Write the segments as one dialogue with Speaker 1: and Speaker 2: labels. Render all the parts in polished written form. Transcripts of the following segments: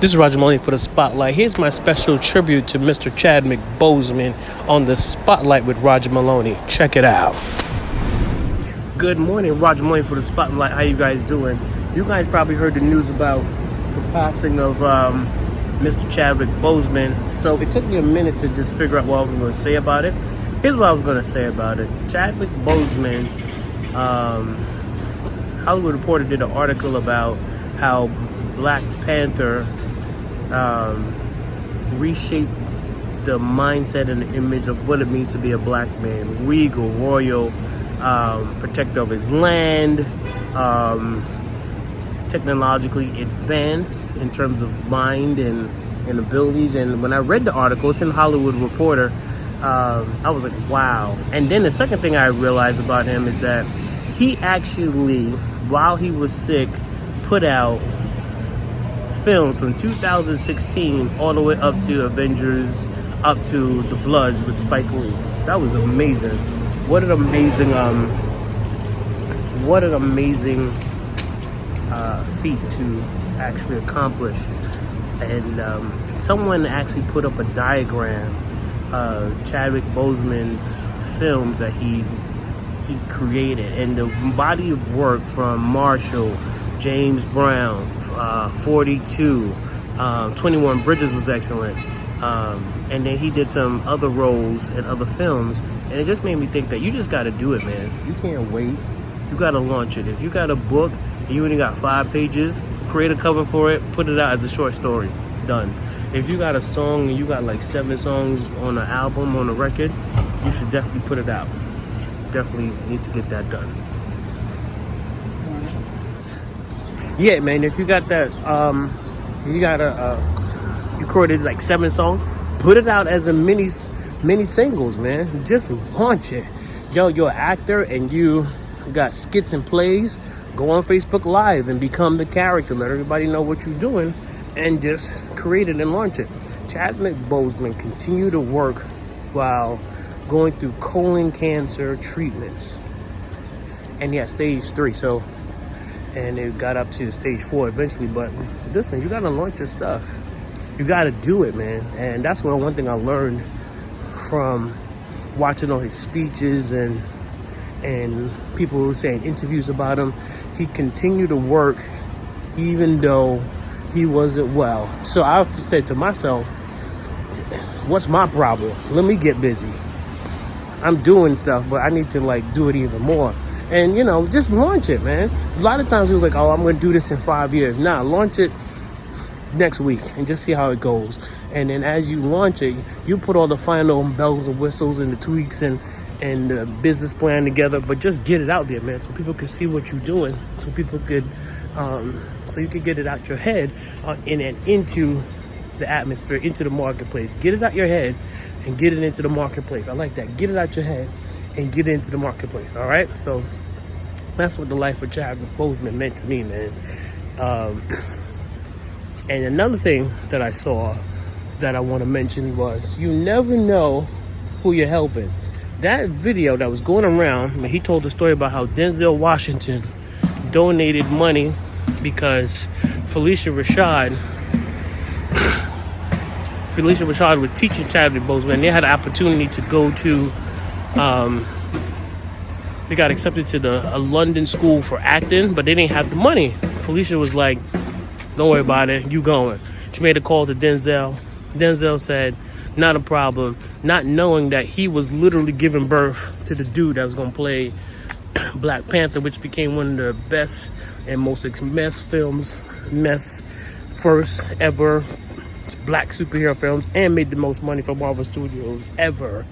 Speaker 1: This is Roger Maloney for the Spotlight. Here's my special tribute to Mr. Chadwick Boseman on the Spotlight with Roger Maloney. Check it out. Good morning, Roger Maloney for the Spotlight. How you guys doing? You guys probably heard the news about the passing of Mr. Chadwick Boseman. So it took me a minute to just figure out what I was going to say about it. Here's what I was going to say about it. Chadwick Boseman, Hollywood Reporter did an article about how Black Panther reshaped the mindset and the image of what it means to be a black man, regal, royal, protector of his land, technologically advanced in terms of mind and abilities. And when I read the article, it's in Hollywood Reporter, I was like, wow. And then the second thing I realized about him is that he actually, while he was sick, put out films from 2016 all the way up to Avengers, up to The Bloods with Spike Lee. That was amazing. What an amazing feat to actually accomplish. And someone actually put up a diagram of Chadwick Boseman's films that he created, and the body of work from Marshall, James Brown, 42, 21 Bridges was excellent, and then he did some other roles in other films, and it just made me think that you just got to do it, man. You can't wait. You got to launch it. If you got a book and you only got 5 pages, create a cover for it, put it out as a short story. Done. If you got a song and you got like 7 songs on an album, on a record, you should definitely put it out. Definitely need to get that done. Yeah, man, if you got that, you recorded like 7 songs, put it out as a mini singles, man. Just launch it. Yo, you're an actor and you got skits and plays. Go on Facebook Live and become the character. Let everybody know what you're doing and just create it and launch it. Chadwick Boseman continued to work while going through colon cancer treatments. And yeah, stage 3. So, and it got up to stage 4 eventually. But listen, you gotta launch your stuff. You gotta do it, man. And that's one thing I learned from watching all his speeches and people who were saying interviews about him. He continued to work even though he wasn't well. So I have to say to myself, what's my problem? Let me get busy. I'm doing stuff, but I need to like do it even more. And, you know, just launch it, man. A lot of times we're like, oh, I'm going to do this in 5 years. Nah, launch it next week and just see how it goes. And then as you launch it, you put all the final bells and whistles and the tweaks and the business plan together, but just get it out there, man, so people can see what you're doing, so people could, so you could get it out your head and into the atmosphere, into the marketplace. Get it out your head and get it into the marketplace. I like that. Get it out your head and get it into the marketplace. All right. So that's what the life of Chadwick Boseman meant to me, man. And another thing that I saw that I want to mention was you never know who you're helping. That video that was going around, he told the story about how Denzel Washington donated money because Felicia Rashad was teaching Chadwick Boseman. They had an opportunity to go to, they got accepted to a London school for acting, but they didn't have the money. Felicia was like, don't worry about it, you going. She made a call to Denzel. Denzel said, not a problem, not knowing that he was literally giving birth to the dude that was going to play Black Panther, which became one of the best and most first ever black superhero films and made the most money for Marvel Studios ever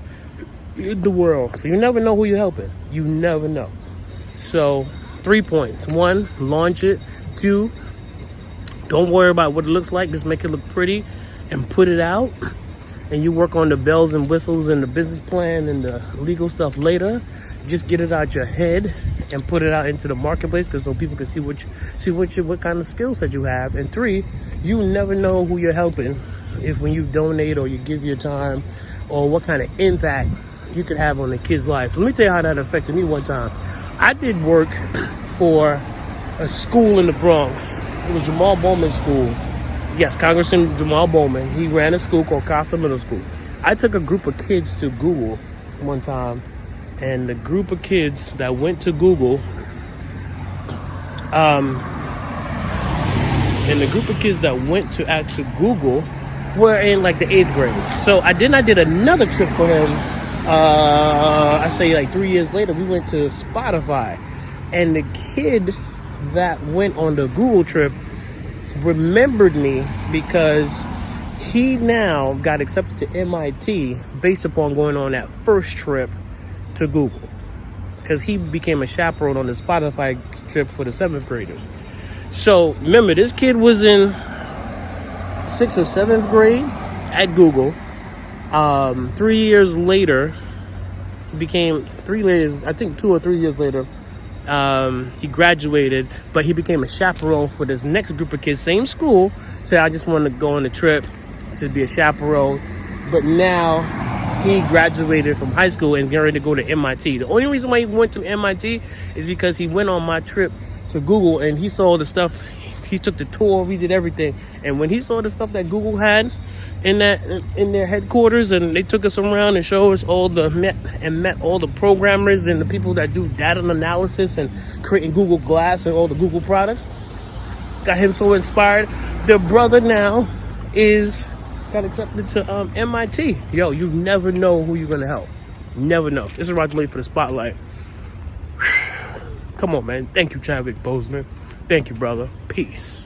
Speaker 1: in the world. So you never know who you're helping. You never know. So 3 points. 1, launch it. 2, don't worry about what it looks like. Just make it look pretty and put it out. And you work on the bells and whistles and the business plan and the legal stuff later. Just get it out your head and put it out into the marketplace, because so people can see what kind of skill set you have. And 3, you never know who you're helping if when you donate or you give your time, or what kind of impact you could have on a kid's life. Let me tell you how that affected me one time. I did work for a school in the Bronx. It was Jamal Bowman School. Yes, Congressman Jamal Bowman. He ran a school called Costa Middle School. I took a group of kids to Google one time, and the group of kids that went to Google, were in like the 8th grade. So I did another trip for him. I say like 3 years later, we went to Spotify, and the kid that went on the Google trip remembered me because he now got accepted to MIT based upon going on that first trip to Google, because he became a chaperone on the Spotify trip for the 7th graders. So remember, this kid was in 6th or 7th grade at Google. 3 years later, he became 2 or 3 years later, he graduated, but he became a chaperone for this next group of kids, same school. Said, I just want to go on a trip to be a chaperone. But now he graduated from high school and getting ready to go to MIT. The only reason why he went to MIT is because he went on my trip to Google and he saw the stuff. He took the tour, we did everything. And when he saw the stuff that Google had in their headquarters, and they took us around and showed us met all the programmers and the people that do data analysis and creating Google Glass and all the Google products, got him so inspired. The brother now got accepted to MIT. Yo, you never know who you're gonna help. Never know. This is Roger late for the spotlight. Come on, man. Thank you, Chadwick Boseman. Thank you, brother. Peace.